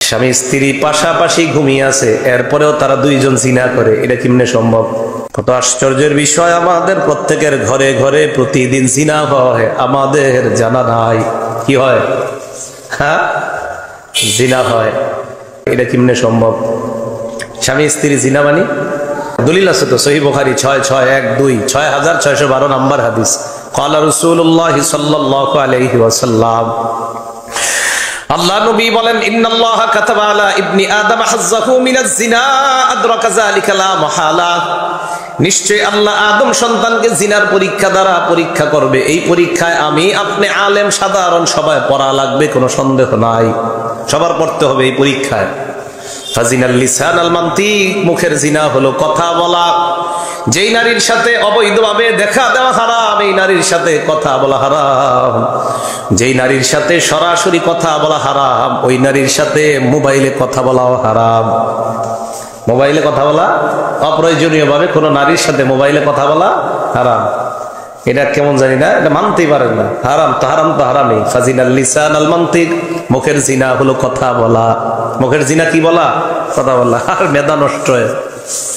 স্বামী স্ত্রী পাশাপাশি ঘুমিয়ে আছে, এরপরেও তারা দুইজন জিনা করে, এটা কেমনে সম্ভব? কত আশ্চর্যের বিষয়, আমাদের প্রত্যেকের ঘরে ঘরে প্রতিদিন জিনা হয়, আমাদের জানা নাই। কি হয়? হ্যাঁ, জিনা হয়। এটা কেমনে সম্ভব? স্বামী স্ত্রী জিনা মানি দলিল আছে তো, সহিহ বুখারী 6612 নম্বর হাদিস। ক্বালা রাসূলুল্লাহ সাল্লাল্লাহু আলাইহি ওয়াসাল্লাম, আল্লাহ নবী বলেন, ইন্নাল্লাহা কাতাবা আলা ইবনি আদম হাজ্জাহু মিনাজ জিনা আদরাকা যালিকা লা মাহালা। নিশ্চয় আল্লাহ আদম সন্তানকে জিনার পরীক্ষা দ্বারা পরীক্ষা করবে। এই পরীক্ষায় আমি, আপনি, আলেম, সাধারণ সবাই পড়া লাগবে, কোনো সন্দেহ নাই, সবার পড়তে হবে এই পরীক্ষায়। ফাজিনাল লিসান আল মানতিক, মুখের জিনা হলো কথা বলা। যেই নারীর সাথে অবৈধভাবে দেখা দেওয়া হারাম, এই নারীর সাথে কথা বলা হারাম। যেই নারীর সাথে সরাসরি কথা বলা হারাম, ওই নারীর সাথে মোবাইলে কথা বলাও হারাম। মোবাইলে কথা বলা, অপ্রয়োজনীয় ভাবে কোনো নারীর সাথে মোবাইলে কথা বলা হারাম। এটা কেমন জানি না, এটা মানতেই পারেন না। হারাম তো হারাম তো হারামই। ফাজিনাল লিসান আল মানতিক, মুখের জিনা হলো কথা বলা। মুখের জিনা কি বলা? কথা বলা। আর মেধা নষ্ট হয়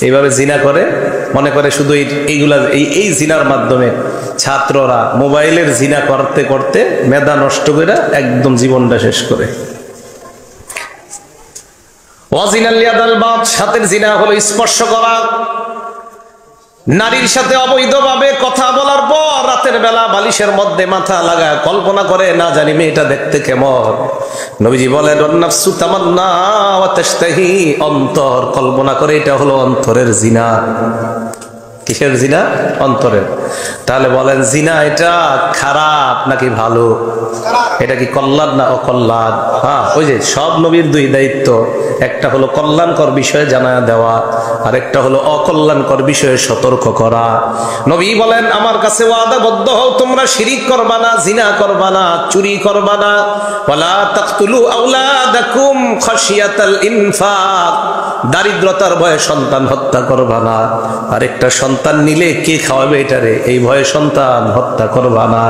এইভাবে জিনা করে, মনে করে শুধু এইগুলা এই জিনার মাধ্যমে ছাত্ররা মোবাইলের জিনা করতে করতে মেধা নষ্ট করে একদম জীবনটা শেষ করে। ওয়াজিনাল ইয়াদাল বাত, হাতের জিনা হলো স্পর্শ করা। নারীর সাথে অবৈধভাবে কথা বলার পর রাতের বেলা বালিশের মধ্যে মাথা লাগায় কল্পনা করে, না জানি মেয়েটা দেখতে কেমন। নবীজি বলেন, নাফসু তামান্না ওয়া তাশতাহি, অন্তর কল্পনা করে, এটা হলো অন্তরের জিনা। কিসের জিনা? অন্তরের। তাহলে বলেন, জিনা এটা খারাপ নাকি ভালো? এটা কি কল্যাণ না অকল্যাণ? হ্যাঁ, ওই যে সব নবীর দুই দায়িত্ব, একটা হলো কল্যাণকর বিষয়ে জানায়া দেওয়া, আর একটা হলো অকল্যাণকর বিষয়ে সতর্ক করা। নবী বলেন, আমার কাছে ওয়াদাবদ্ধ হও, তোমরা শিরিক করবা না, জিনা করবা না, চুরি করবা না। ওয়ালা তাকতুলু আওলাদাকুম খাশিয়াতাল ইনফাক, দারিদ্রতার ভয়ে সন্তান হত্যা করবা না। আরেকটা সন্তান নিলে কে খাওয়াবে এটারে, এই ভয়ে সন্তান হত্যা করবা না।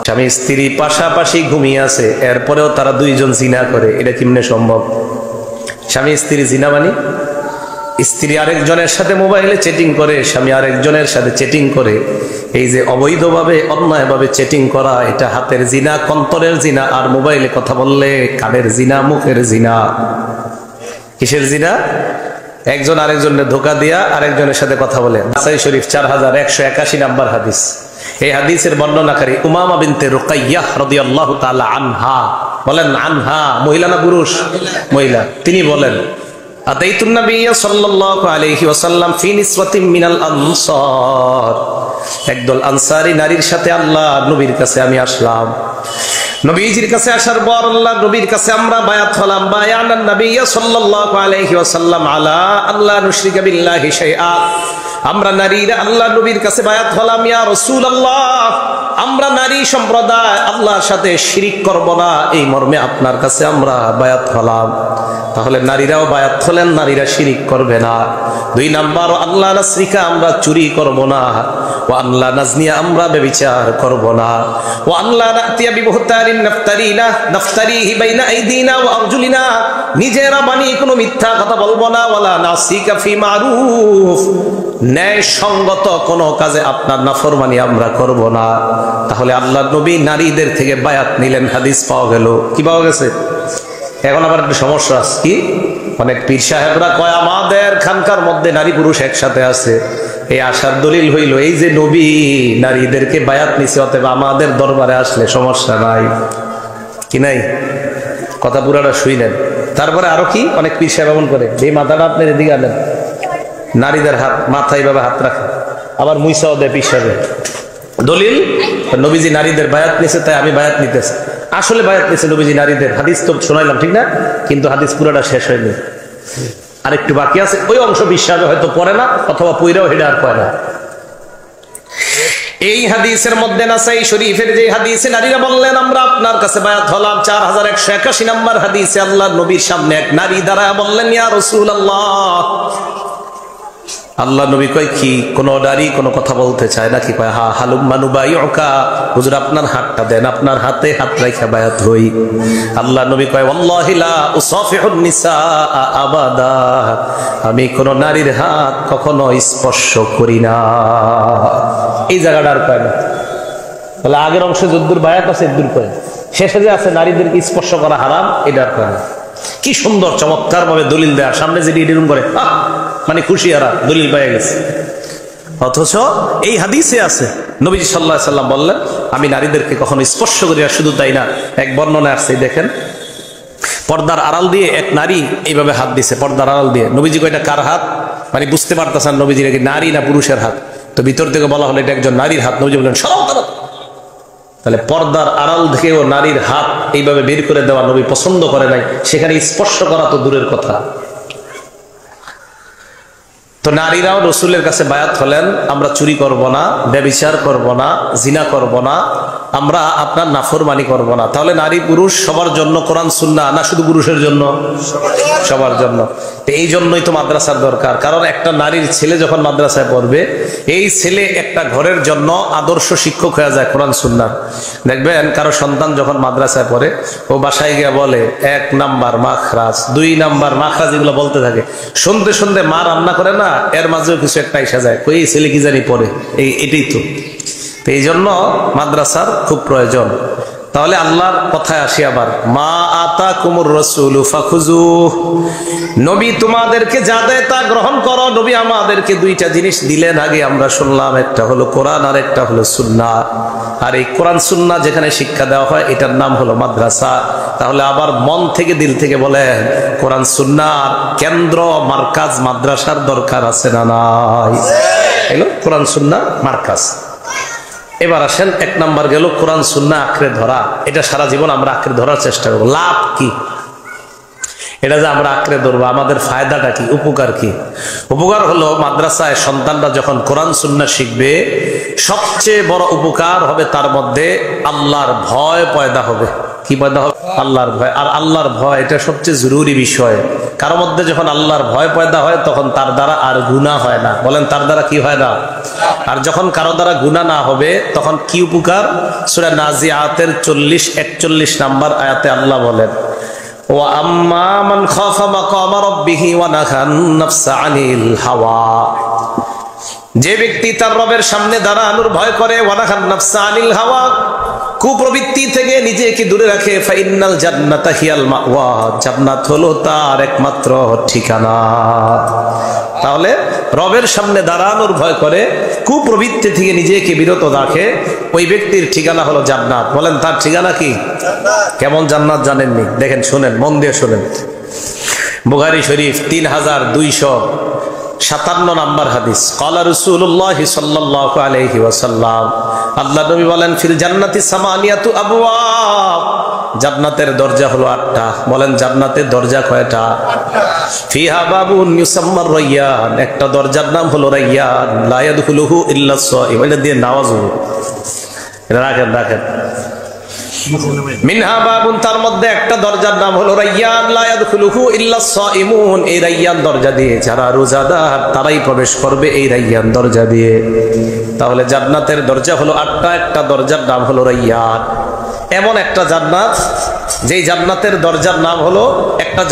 স্বামী স্ত্রী পাশাপাশি ঘুমিয়ে আছে, এরপরেও তারা দুইজন জিনা করে, এটা কেমনে সম্ভব? স্বামী স্ত্রী জিনা মানি স্ত্রী আরেকজনের সাথে মোবাইলে চেটিং করে, স্বামী আরেকজনের সাথে চেটিং করে। এই যে অবৈধভাবে অন্যায়ভাবে চেটিং করা, এটা হাতের জিনা, কন্তরের জিনা। আর মোবাইলে কথা বললে কানের জিনা, মুখের জিনা। কিসের জিনা? একজন আরেকজনের ধোকা দিয়া আরেকজনের সাথে কথা বলে। নাসাই শরীফ 4181 নাম্বার হাদিস। এই হাদিসের বর্ণনাকারী উমামা বিনতে রুকাইয়াহ রাদিয়াল্লাহু তাআলা আনহা বলেন, আনহা মহিলা না পুরুষ? মহিলা। তিনি বলেন, আতাইতুন নবিয়্য সাল্লাল্লাহু আলাইহি ওয়াসাল্লাম ফি নিসওয়াতিন মিনাল আনসার, একদল আনসারী নারীর সাথে আল্লাহ নবীর কাছে আমি আসলাম। নবীজির কাছে আসার পর আল্লাহ নবীর কাছে আমরা বায়াত হলাম। বায়ানান নবিয়্য সাল্লাল্লাহু আলাইহি ওয়াসাল্লাম আলা আল্লাহ নুশরিকা বিল্লাহি শাইআ, আমরা নারীরা আল্লাহ নবীর কাছে বায়াত হলাম, ইয়া রাসূলুল্লাহ, আমরা নারী সম্প্রদায় আল্লাহর সাথে শিরিক করব না, এই মর্মে আপনার কাছে আমরা বায়াত হলাম। তাহলে নারীরাও বায়াত হলেন, নারীরা শিরিক করবে না। 2 নাম্বার, আল্লাহ নাসরিকা, আমরা চুরি করব না। ও আল্লাহ নাজনিয়া, আমরা ব্যভিচার করব না। ও আল্লাহ নাতিয়া বিবহতারিন নাফতারিহি বাইনা আইদিনা ওয়া আরজুলিনা, নিজেরা বানিয়ে কোনো মিথ্যা কথা বলবো না। ওয়ালা নাসিকা ফি মারুফ, ন্যায় সঙ্গত কোনো কাজে আপনার নাফরমানি আমরা করব না। তাহলে আল্লাহ নবী নারীদের থেকে বায়াত নিলেন, হাদিস পাওয়া গেল। কি পাওয়া গেছে? এখন আবার একটা সমস্যা আছে, কি? অনেক পীর সাহেবরা কয় আমাদের খানকার মধ্যে নারী পুরুষ একসাথে আছে। এই আশার দলিল হইল এই যে নবী নারীদেরকে বায়াত নিছে, অতএব আমাদের দরবারে আসলে সমস্যা নাই। কি নাই? কথা পুরাটা শুইলেন। তারপরে আরো কি অনেক পীর সাহেব এমন করে, এই মাথাটা আপনার এদিকে আনেন, নারীদের হাত মাথায় ভাবে হাত রাখে, আবার মুইসাও দেয় পীর সাহেব। দলিল, নবীজি নারীদের বায়াত নিছে, তাই আমি বায়াত নিতেছি। আসলে বায়াত নিছে নবীজি নারীদের, হাদিস তো শোনাইলাম, ঠিক না? কিন্তু হাদিস পুরোটা শেষ হয়নি, আরেকটু বাকি আছে। ওই অংশ বিশ্বাসে হয়তো পড়ে না, অথবা পইরাও হেডে আর পড়ে না। এই হাদিসের মধ্যে নাসাই শরীফের যে হাদিসে নারীরা বললেন আমরা আপনার কাছে বায়াত হলাম, 4181 নম্বর হাদিসে আল্লাহ নবীর সামনে এক নারী দাঁড়ায় বললেন, ইয়া রাসূলুল্লাহ, আল্লাহ নবী কয় কি, কোন নারী কোনো কথা বলতে চায় নাকি? কয় হা হালুম্মা নুবাইউকা, হুজুর আপনার হাতটা দেন, আপনার হাতে হাত রাখা বায়াত হই। আল্লাহ নবী কয় ওয়াল্লাহি লা উসাফিহুন নিসা আবাদা, আমি কোন নারীর হাত কখনো স্পর্শ করি না। এই জায়গাটা আর কয় না। তাহলে আগের অংশে যদ্দুর বায়াত আছে এদ্দুর কয়, শেষে যে আছে নারীদেরকে স্পর্শ করা হারাম, এটা আর কয় না। কি সুন্দর চমৎকার ভাবে দলিল দেয়া, সামনে যে এরকম করে মানে খুশি হারা দলিল পেয়ে গেছে। অথচ এই হাদিসে আছে নবীজি সাল্লাল্লাহু আলাইহি সাল্লাম বললেন আমি নারীদেরকে কখনো স্পর্শ করি না। শুধু তাই না, এক বর্ণনা আছে দেখেন, পর্দার আড়াল দিয়ে এক নারী এইভাবে হাত দিছে, পর্দার আড়াল দিয়ে। নবীজি কয়টা কার হাত, মানে বুঝতে পারতেছেন নবীজির কি নারী না পুরুষের হাত। তো ভিতর থেকে বলা হলো এটা একজন নারীর হাত। নবীজি বললেন সরাও তারা। তাহলে পর্দার আড়াল থেকেও নারীর হাত এইভাবে বের করে দেওয়া নবী পছন্দ করে নাই, সেখানে স্পর্শ করা তো দূরের কথা। তো নারীরাও রসুলের কাছে বায়াত হলেন, আমরা চুরি করব না, ব্যভিচার করব না, জিনা করব না, আমরা আপনার নাফরমানি করব না। তাহলে নারী পুরুষ সবার জন্য কোরআন সুন্নাহ না শুধু পুরুষের জন্য? সবার জন্য। তো এই জন্যই তো মাদ্রাসার দরকার, কারণ একটা নারীর ছেলে যখন মাদ্রাসায় পড়বে, এই ছেলে একটা ঘরের জন্য আদর্শ শিক্ষক হয়ে যায় কোরআন সুন্নাহ। দেখবেন কারো সন্তান যখন মাদ্রাসায় পড়ে, ও বাসায় গিয়ে বলে 1 নাম্বার মাখরাজ, 2 নাম্বার মাখরাজ, এগুলো বলতে থাকে। শুনতে শুনতে মা রান্না করে না, এর মাঝেও কিছু একটা এসে যায়, কই ছেলে কি জানি পড়ে, এটাই তো। এই জন্য মাদ্রাসার খুব প্রয়োজন। তাহলে আল্লাহর কথায় আসি আবার, মা আতাকুমুর রাসূলু ফাখুযুহ, নবী তোমাদেরকে যা দেয় তা গ্রহণ করো। নবী আমাদেরকে 2টা জিনিস দিলেন আগে আমরা শুনলাম, একটা হলো কোরআন আর একটা হলো সুন্নাহ। আর এই কোরআন সুন্নাহ যেখানে শিক্ষা দেওয়া হয় এটার নাম হলো মাদ্রাসা। তাহলে আবার মন থেকে দিল থেকে বলেন কোরআন সুন্নাহর কেন্দ্র মার্কাজ মাদ্রাসার দরকার আছে না নাই? এলো কোরআন সুন্নাহ মার্কাজ। এবার আসেন 1 নাম্বার গেল কোরআন সুন্নাহ আঁকড়ে ধরা। এটা সারা জীবন আমরা আঁকড়ে ধরার চেষ্টা করবো। লাভ কি? এটা যে আমরা আঁকড়ে ধরবো, আমাদের ফায়দাটা কি, উপকার কি? উপকার হলো মাদ্রাসায় সন্তানরা যখন কোরআন সুন্নাহ শিখবে, সবচেয়ে বড় উপকার হবে তার মধ্যে আল্লাহর ভয় পয়দা হবে। কি পয়দা হবে? আল্লাহর ভয়। আর আল্লাহর ভয় এটা সবচেয়ে জরুরি বিষয়। কারো মধ্যে যখন আল্লাহর ভয় পয়দা হয় তখন তার দ্বারা আর গুনাহ হয় না। বলেন তার দ্বারা কি হয় না? আর যখন কারো দ্বারা গুনাহ না হবে তখন কি উপকার? সূরা নাজিআতের 40-41 নাম্বার আয়াতে আল্লাহ বলেন, ওয়া আম্মা মান খাফা মাকামা রাব্বিহি ওয়া নাহান নাফসা আনিল হাওয়া, যে ব্যক্তি তার রবের সামনে দাঁড়ানোর ভয় করে, ওয়া নাহান নাফসা আনিল হাওয়া, কুপ্রবৃত্তি থেকে নিজেকে দূরে রাখে, ফাইন্নাল জান্নাতা হিয়াল মাওয়া, জান্নাত হলো তার একমাত্র ঠিকানা। তাহলে রবের সামনে দাঁড়ানোর ভয় করে, কুপ্রবৃত্তি থেকে নিজেকে বিরত রাখে, ওই ব্যক্তির ঠিকানা হলো জান্নাত। বলেন তার ঠিকানা কি? কেমন জান্নাত জানেননি? দেখেন, শুনেন, মন দিয়ে শুনেন। বুখারী শরীফ 3257 নাম্বার হাদিস, ক্বালা রাসূলুল্লাহ সাল্লাল্লাহু আলাইহি ওয়াসাল্লাম, আল্লাহ নবী বলেন, ফিল জান্নাতি সামানিয়াতু আবওয়াব, জান্নাতের দরজা হলো 8টা। বলেন জান্নাতের দরজা কয়টা? ফিহা বাবুন ইউসাম্মার রায়্যান, একটা দরজার নাম হলো রায়্যান, লা ইয়াদখুলুহু ইল্লা সাইম। এটা দিয়ে নামাজ হলো, এটা রাখেন রাখেন। মিনহা বাবুন, তার মধ্যে একটা দরজার নাম হলো রায়্যান, লা ইয়াদখুলুহু ইল্লা সাইমুন, এই রায়্যান দরজা দিয়ে যারা রোজাদার তারাই প্রবেশ করবে এই রায়্যান দরজা দিয়ে। তাহলে জান্নাতের দরজা হলো 8টা, একটা দরজার নাম হলো রায়্যান। এমন একটা জান্নাত যেই জান্নাতের দরজার নাম হলো, একটা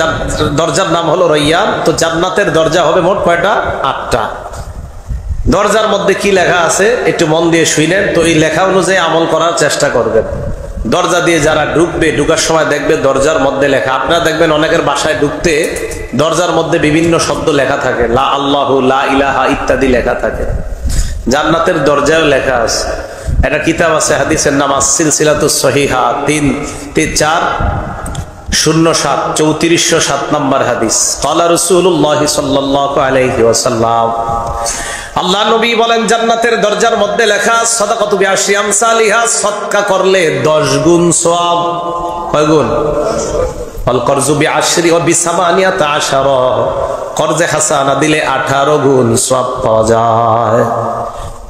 দরজার নাম হলো রায়্যান। তো জান্নাতের দরজা হবে মোট কয়টা? 8টা। দরজার মধ্যে কি লেখা আছে একটু মন দিয়ে শুনেন, তো এই লেখা অনুযায়ী আমল করার চেষ্টা করবেন। দরজা দিয়ে যারা ঢুকবে, ঢুকার সময় দেখবে দরজার মধ্যে লেখা, আপনারা দেখবেন অনেকের বাসায় ঢুকতে দরজার মধ্যে বিভিন্ন শব্দ লেখা থাকে, লা আল্লাহু, লা ইলাহা ইত্যাদি লেখা থাকে। জান্নাতের দরজায় লেখা আছে। একটা কিতাব আছে, হাদিসের নাম সিলসিলাতুস সহিহা 3407 3407 নাম্বার হাদিস। ক্বালা রাসূলুল্লাহ সাল্লাল্লাহু আলাইহি ওয়াসাল্লাম, আল্লাহ নবী বলেন, জান্নাতের দরজার মধ্যে লেখা, সাদাকাতু বিআশরি আমসালিহা, সদকা করলে 10 গুণ সওয়াব। কয় গুণ? আল করজু বিআশরি ওয়া বিসামানিয়াতা আশারা, কর্জে হাসানা দিলে 18 গুণ সওয়াব পাওয়া যায়।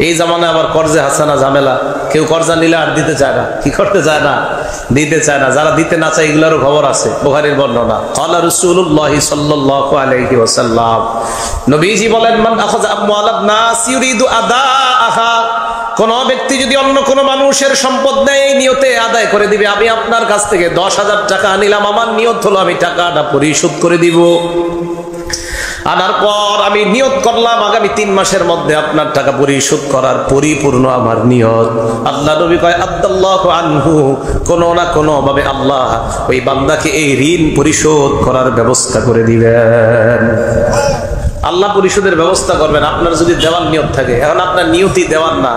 এই জামানায় আবার কর্জে হাসানা ঝামেলা, কেউ কর্জা নিলে আর দিতে চায় না। কি করতে চায় না? দিতে চায় না। যারা দিতে না চায় এগুলোরও খবর আছে, বুখারীর বর্ণনা। ক্বালা রাসূলুল্লাহ সাল্লাল্লাহু আলাইহি ওয়াসাল্লাম, নবীজি বলেন, মান আখাযা আমওয়ালান নাস ইউরিদু আদাআহা, কোন ব্যক্তি যদি অন্য কোন মানুষের সম্পদ নেয় এই নিয়তে আদায় করে দিবে, আমি আপনার কাছ থেকে 10,000 টাকা নিলাম, আমার নিয়ত হলো আমি টাকাটা পরিশোধ করে দিব। আনার পর আমি নিয়ত করলাম আগামী 3 মাসের মধ্যে আপনার টাকা পরিশোধ করার পরিপূর্ণ আমার নিয়ত। আল্লাহ নবী কয় আদাল্লাহু আনহু, কোনো না কোনো ভাবে আল্লাহ ওই বান্দাকে এই ঋণ পরিশোধ করার ব্যবস্থা করে দিবেন। আল্লাহ পরিশোধের ব্যবস্থা করবেন আপনার যদি দেওয়ার নিয়ত থাকে। এখন আপনার নিয়তই দেওয়ার না,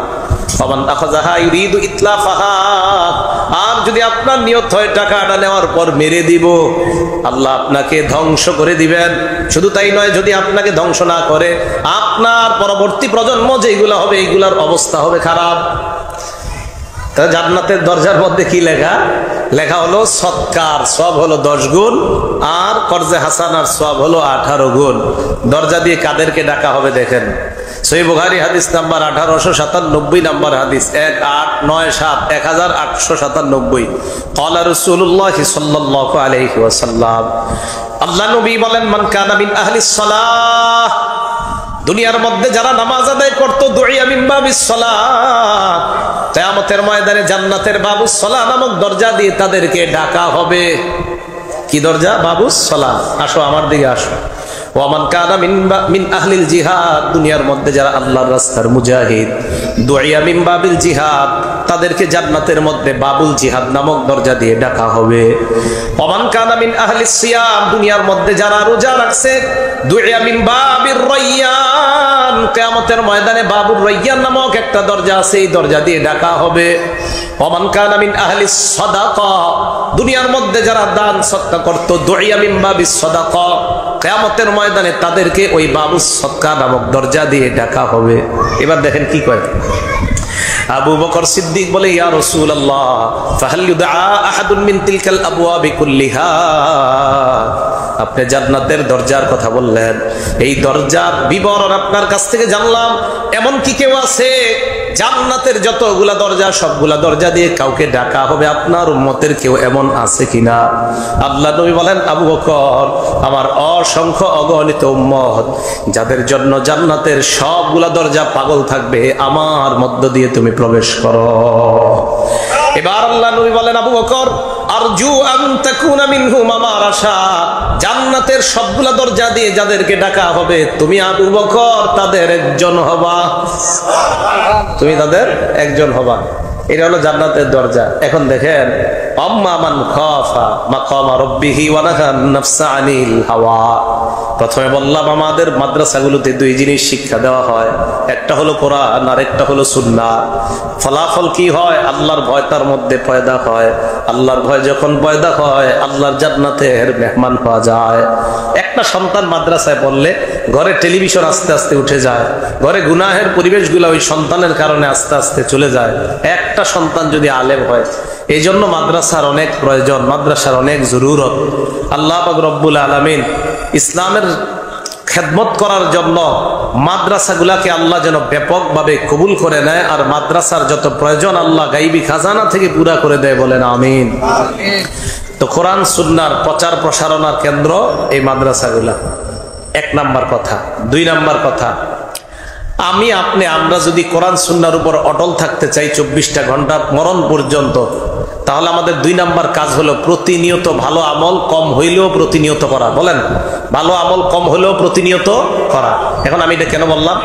আর যদি আপনার নিয়ত হয় টাকাটা নেওয়ার পর মেরে দিব, আল্লাহ আপনাকে ধ্বংস করে দিবেন। শুধু তাই নয়, যদি আপনাকে ধ্বংস না করে আপনার পরবর্তী প্রজন্ম যেগুলো হবে এইগুলার অবস্থা হবে খারাপ। জান্নাতের দরজার মধ্যে কি লেখা? লেখা হলো সৎকার সওয়াব হলো 10 গুণ, আর কর্জে হাসানার সওয়াব হলো 18 গুণ। দরজা দিয়ে কাদেরকে ডাকা হবে দেখেন, সহিহ বুখারী হাদিস নাম্বার 1897 নাম্বার হাদিস, 1897 ক্বালা রাসূলুল্লাহ সাল্লাল্লাহু আলাইহি ওয়াসাল্লাম, আল্লাহ নবী বলেন, মান কানা মিন আহলিস সালাহ, দুনিয়ার মধ্যে যারা নামাজ আদায় করত, দুইয়া মিন বাবিস সালাত, কিয়ামতের ময়দানে জান্নাতের বাবুস সালাহ নামক দরজা দিয়ে তাদেরকে ডাকা হবে। কি দরজা? বাবুস সালাহ। আসো আমার দিকে আসো। ওয়ামান কানা মিন আহলিল জিহাদ, দুনিয়ার মধ্যে যারা আল্লাহর রাস্তার মুজাহিদ, দুইয়া মিন বাবিল জিহাদ, তাদেরকে জান্নাতের মধ্যে বাবুল জিহাদ নামক দরজা দিয়ে ডাকা হবে। ওয়ামান কানা মিন আহলিস সিয়াম, দুনিয়ার মধ্যে যারা রোজা রাখছে, দুইয়া মিন বাবির রায়্যান, কিয়ামতের ময়দানে বাবুর রায়্যান নামক একটা দরজা আছে, এই দরজা দিয়ে ডাকা হবে। ওয়ামান কানা মিন আহলিস সাদাকা, দুনিয়ার মধ্যে যারা দান সদকা করত, দুইয়া মিন বাবিস সাদাকা, কিয়ামতের ময়দানে তাদেরকে ওই বাবুস সদকা নামক দরজা দিয়ে ডাকা হবে। এবার দেখেন কি কয় আবু বকর সিদ্দিক বলে, ইয়া রাসূলুল্লাহ ফাহাল ইউদআ আহাদুন মিন তিলকাল আবওয়াবি কুল্লিহা, আপনি জান্নাতের দরজার কথা বললেন, এই দরজার বিবরণ আপনার কাছ থেকে জানলাম, এমন কি কেউ আছে জান্নাতের যতগুলা দরজা সবগুলা দরজা দিয়ে কাউকে ডাকা হবে, আপনার উম্মতের কেউ এমন আছে কিনা? আল্লাহ নবী বলেন, আবু বকর, আমার অসংখ্য অগণিত উম্মত যাদের জন্য জান্নাতের সবগুলা দরজা পাগল থাকবে, আমার মধ্য দিয়ে তুমি প্রবেশ করো। এবার আল্লাহ নবী বলেন, আবু বকর, আরজু আন তাকুনা মিনহুম, আমার আশা জান্নাতের সবগুলা দরজা দিয়ে যাদেরকে ডাকা হবে, তুমি আবু বকর তাদের একজন হবা, তুমি তাদের একজন হবা। এটা হলো জান্নাতের দরজা। এখন দেখেন, আম্মা মান খাফা মাকামা রাব্বিহি ওয়া নাহা নাফসা আনিল হাওয়া। প্রথমে বললাম আমাদের মাদ্রাসাগুলোতে 2 জিনিস শিক্ষা দেওয়া হয়, একটা হলো কোরআন আর একটা হলো সুন্নাহ। ফলাফল কি হয়? আল্লাহর ভয় তার মধ্যে পয়দা হয়। আল্লাহর ভয় যখন পয়দা হয়, আল্লাহর জান্নাতের মেহমান হওয়া যায়। একটা সন্তান মাদ্রাসায় পড়লে ঘরে টেলিভিশন আস্তে আস্তে উঠে যায়, ঘরে গুনাহের পরিবেশগুলো ওই সন্তানের কারণে আস্তে আস্তে চলে যায়। একটা সন্তান যদি আলেম হয়, এই জন্য মাদ্রাসার অনেক প্রয়োজন, মাদ্রাসার অনেক জরুরত। আল্লাহ পাক রব্বুল আলামিন ইসলামের খেদমত করার জন্য মাদ্রাসাগুলাকে আল্লাহ যেন ব্যাপকভাবে কবুল করে নেয়, আর মাদ্রাসার যত প্রয়োজন আল্লাহ গাইবী খাজানা থেকে পুরা করে দেয়, বলেন আমিন। তো কোরআন সুন্নাহর প্রচার প্রসারণার কেন্দ্র এই মাদ্রাসাগুলা, 1 নাম্বার কথা। 2 নাম্বার কথা, আমি আপনি আমরা যদি কোরআন সুন্নাহর উপর অটল থাকতে চাই 24টা ঘন্টা মরণ পর্যন্ত, তাহলে আমাদের 2 নাম্বার কাজ হলো প্রতিনিয়ত ভালো আমল কম হইলেও প্রতিনিয়ত করা। বলেন, ভালো আমল কম হলেও প্রতিনিয়ত করা। এখন আমি এটা কেন বললাম?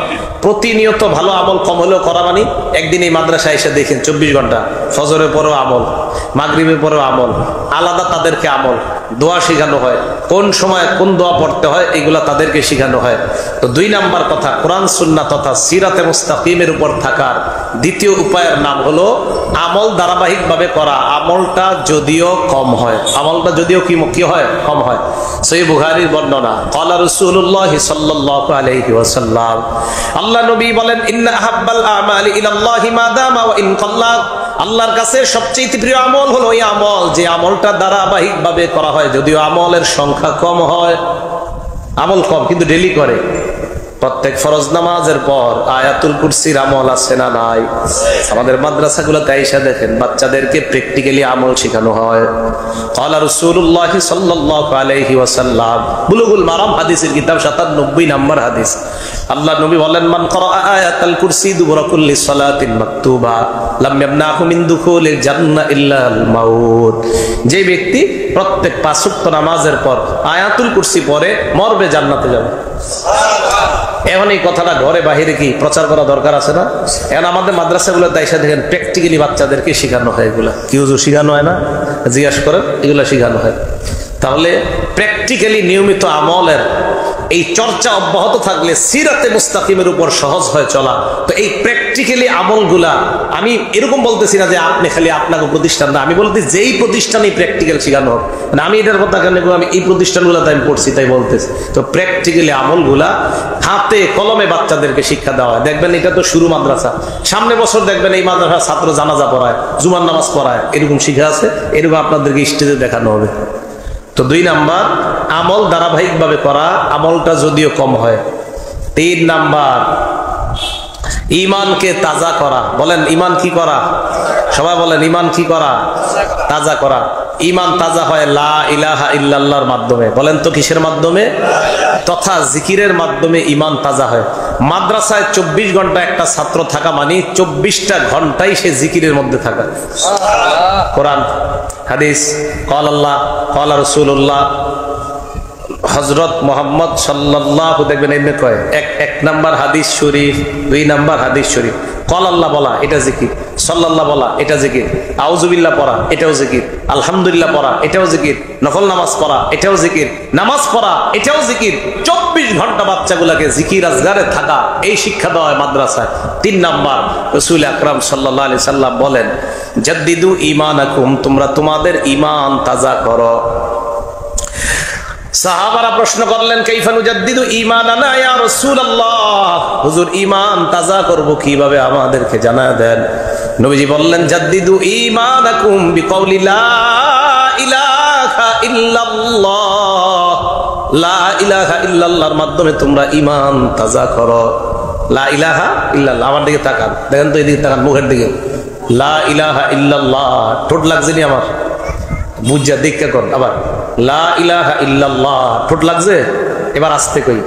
প্রতিনিয়ত ভালো আমল কম হলেও করা মানে, একদিন এই মাদ্রাসায় এসে দেখেন 24 ঘন্টা ফজরের পরেও আমল, মাগরিবের পরেও আমল, আলাদা তাদেরকে আমল, দোয়া শেখানো হয়, কোন সময় কোন দোয়া পড়তে হয় এগুলা তাদেরকে শেখানো হয়। তো 2 নাম্বার কথা, কোরআন সুন্নাহ তথা সিরাতে মুস্তাকিমের উপর থাকার দ্বিতীয় উপায়ের নাম হলো আমল ধারাবাহিকভাবে করা। আমলটা যদিও কম হয়, আমলটা যদিও কি হয়? কম হয়। সহিহ বুখারীর বর্ণনা, ক্বালা রাসূলুল্লাহ সাল্লাল্লাহু আলাইহি ওয়াসাল্লাম, আল্লাহ নবী বলেন, ইন্না আহাব্বাল আমালি ইলাল্লাহি মা দামা ওয়া ইন কাল্লা, আল্লাহর কাছে সবচেয়ে প্রিয় আমল হলো ওই আমল যে আমলটা ধারাবাহিকভাবে করা হয়, যদিও আমলের সংখ্যা কম হয়। আমল কম কিন্তু ডেলি করে, প্রত্যেক ফরজ নামাজের পর আয়াতুল কুরসির আমল আছে না নাই? আমাদের মাদ্রাসাগুলোতে আইসা দেখেন বাচ্চাদেরকে প্র্যাকটিক্যালি আমল শেখানো হয়। ক্বালা রাসূলুল্লাহ সাল্লাল্লাহু আলাইহি ওয়াসাল্লাম, বুলুগুল মারাম হাদিসের কিতাব 97 নম্বর হাদিস। আল্লাহ নবী বলেন, মান ক্বারা আয়াতুল কুরসি দুবরা কুল্লি সালাতিন মাকতুবা লাম ইয়ামনাহু মিন দুখুলিল জান্নাহ ইল্লা আল মাউত। যে ব্যক্তি প্রত্যেক 5 ওয়াক্ত নামাজের পর আয়াতুল কুরসি পড়ে মরবে, জান্নাতে যাবে। এখন এই কথাটা ঘরে বাহিরে কি প্রচার করা দরকার আছে না? এখন আমাদের মাদ্রাসাগুলো তাইসা দেখেন প্র্যাকটিক্যালি বাচ্চাদেরকে শেখানো হয়। এগুলা কি হুজুর শেখানো হয় না? জিজ্ঞাসা করেন, এগুলা শেখানো হয়। তাহলে প্র্যাকটিক্যালি নিয়মিত আমলের এই চর্চা অব্যাহত থাকলে সিরাতে মুস্তাকিমের উপর সহজ হয়ে চলা। তো এই প্র্যাকটিক্যালি আমলগুলা, আমি এরকম বলতেছি না যে আপনি খালি আপনাকে প্রতিষ্ঠান না, আমি বলতে যেই প্রতিষ্ঠানে প্র্যাকটিক্যাল শেখানো হোক না, আমি এটার কথা কেন, আমি এই প্রতিষ্ঠানগুলোতে আমি পড়ছি তাই বলতেছি। তো প্র্যাকটিক্যালি আমলগুলা হাতে কলমে বাচ্চাদেরকে শিক্ষা দেওয়া হয়। দেখবেন এটা তো শুরু মাদ্রাসা, সামনে বছর দেখবেন এই মাদ্রাসার ছাত্র জানাজা পড়ায়, জুমার নামাজ পড়ায়, এরকম শিখা আছে, এরকম আপনাদেরকে স্টেজে দেখানো হবে। তো 2 নাম্বার, আমল ধারাবাহিকভাবে করা, আমলটা যদিও কম হয়। 3 নাম্বার, ঈমানকে তাজা করা। বলেন ঈমান কি করা? সবাই বলেন ঈমান কি করা? তাজা করা। ঈমান তাজা হয় লা ইলাহা ইল্লাল্লাহর মাধ্যমে। বলেন তো কিসের মাধ্যমে? তথা জিকিরের মাধ্যমে ঈমান তাজা হয়। মাদ্রাসায় 24 ঘন্টা একটা ছাত্র থাকা মানে 24টা ঘন্টাই সে জিকিরের মধ্যে থাকা। কোরআন হাদিস, ক্বাল আল্লাহ ক্বাল রাসূলুল্লাহ, হযরত মুহাম্মদ সাল্লাল্লাহু, দেখবেন এমনি কয় 1 নাম্বার হাদিস শরীফ, 2 নাম্বার হাদিস শরীফ। ক্বাল আল্লাহ বলা এটা জিকির, সাল্লাল্লাহ বলা এটা জিকির, আউযুবিল্লাহ পড়া এটাও জিকির, আলহামদুলিল্লাহ পড়া এটাও জিকির, নফল নামাজ পড়া এটাও জিকির, নামাজ পড়া এটাও জিকির। 24 ঘন্টা বাচ্চাগুলোকে জিকির আজগারে থাকা, এই শিক্ষা দেওয়া হয় মাদ্রাসায়। 3 নাম্বার, রাসূল আকরাম সাল্লাল্লাহু আলাইহি সাল্লাম বলেন, জাদ্দিদু ঈমানাকুম, তোমরা তোমাদের ঈমান তাজা করো। সাহাবারা প্রশ্ন করলেন, কাইফা নুজাদ্দিদু ঈমানানা ইয়া রাসূলুল্লাহ, হুজুর ঈমান তাজা করব কিভাবে, আমাদেরকে জানায় দেন। নবীজি বললেন, জাদ্দিদু ঈমানাকুম বিকাউলি লা ইলাহা ইল্লাল্লাহ, লা ইলাহা ইল্লাল্লাহর মাধ্যমে তোমরা ঈমান তাজা করো। লা ইলাহা ইল্লাল্লাহ, আমার দিকে তাকান, দেখেন তো এদিকে তাকান, মুখের দিকে। লা ইলাহা ইল্লাল্লাহ, ঠোঁট লাগছে নি আমার? বুঝা দীক্ষা কর আবার, লা ইলাহা ইল্লাল্লাহ, ঠোঁট লাগছে? এবার আস্তে কই,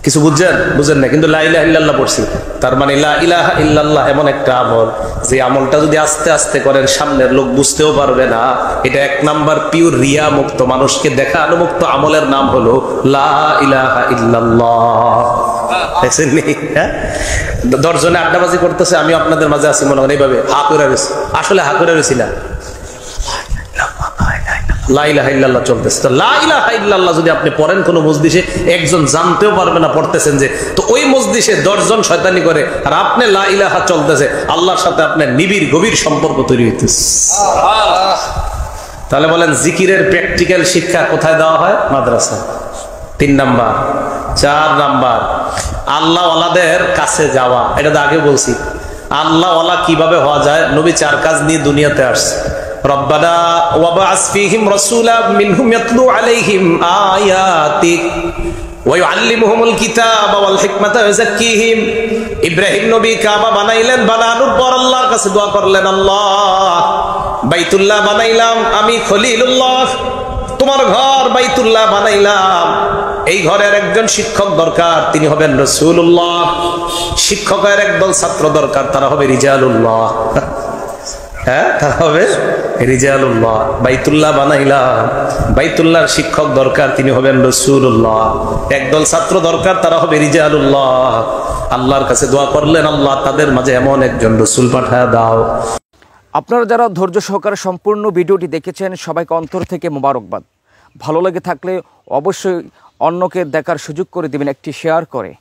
কিছু বুঝেন না, কিন্তু লা ইলাহা ইল্লাল্লাহ পড়ছি। তার মানে লা ইলাহা ইল্লাল্লাহ এমন একটা আমল, যে আমলটা যদি আস্তে আস্তে করেন সামনের লোক বুঝতেও পারবে না। এটা 1 নাম্বার পিওর রিয়া মুক্ত, মানুষকে দেখানো মুক্ত আমলের নাম হলো লা ইলাহা ইল্লাল্লাহ। দেখছেন নি? 10 জনে আড্ডাবাজি করতেছে, আমি আপনাদের মাঝে আছি মনে হয় এইভাবে হা করে রয়েছি, আসলে হা করে রয়েছি না, লা ইলাহা ইল্লাল্লাহ চলতেছে। তো লা ইলাহা ইল্লাল্লাহ যদি আপনি পড়েন কোন মজলিসে, একজন জানতেও পারবে না পড়তেছেন যে, তো ওই মজলিসে 10 জন শয়তানি করে আর আপনি লা ইলাহা চলতেছে, আল্লাহর সাথে আপনার নিবিড় গভীর সম্পর্ক তৈরি হইতেছে। তাহলে বলেন জিকিরের প্র্যাকটিক্যাল শিক্ষা কোথায় দেওয়া হয়? মাদ্রাসা। 3 নাম্বার। 4 নাম্বার, আল্লাহ ওয়ালাদের কাছে যাওয়া। এটা তো আগে বলছি, আল্লাহ ওয়ালা কিভাবে হওয়া যায়। নবী 4 কাজ নিয়ে দুনিয়াতে আসছে। রব্বানা ওয়াবআস ফীহিম রাসূলা মিনহুম ইয়াতলু আলাইহিম আয়াতিক ওয়া ইউআল্লিমুহুমুল কিতাবা ওয়াল হিকমাতা ওয়া ইয়াযাক্কিহিম। ইব্রাহিম নবী কাবা বানাইলেন, বানানোর পর আল্লাহর কাছে দোয়া করলেন, আল্লাহ বাইতুল্লাহ বানাইলাম আমি, খলিলুল্লাহ, তোমার ঘর বাইতুল্লাহ বানাইলাম, এই ঘরের একজন শিক্ষক দরকার, তিনি হবেন রাসূলুল্লাহ। শিক্ষকের একদল ছাত্র দরকার, তারা হবে রিজালুল্লাহ। হ্যাঁ, তারা হবে রিজালুল্লাহ। বাইতুল্লাহ বানাইলাম, বাইতুল্লাহর শিক্ষক দরকার, তিনি হবেন রাসূলুল্লাহ। একদল ছাত্র দরকার, তারা হবে রিজালুল্লাহ। আল্লাহর কাছে দোয়া করলেন, আল্লাহ তাদের মাঝে এমন একজন রাসূল পাঠায় দাও। আপনারা যারা ধৈর্য সহকারে সম্পূর্ণ ভিডিওটি দেখেছেন, সবাইকে অন্তর থেকে মোবারকবাদ। ভালো লেগে থাকলে অবশ্যই অন্যকে দেখার সুযোগ করে দিবেন একটি শেয়ার করে।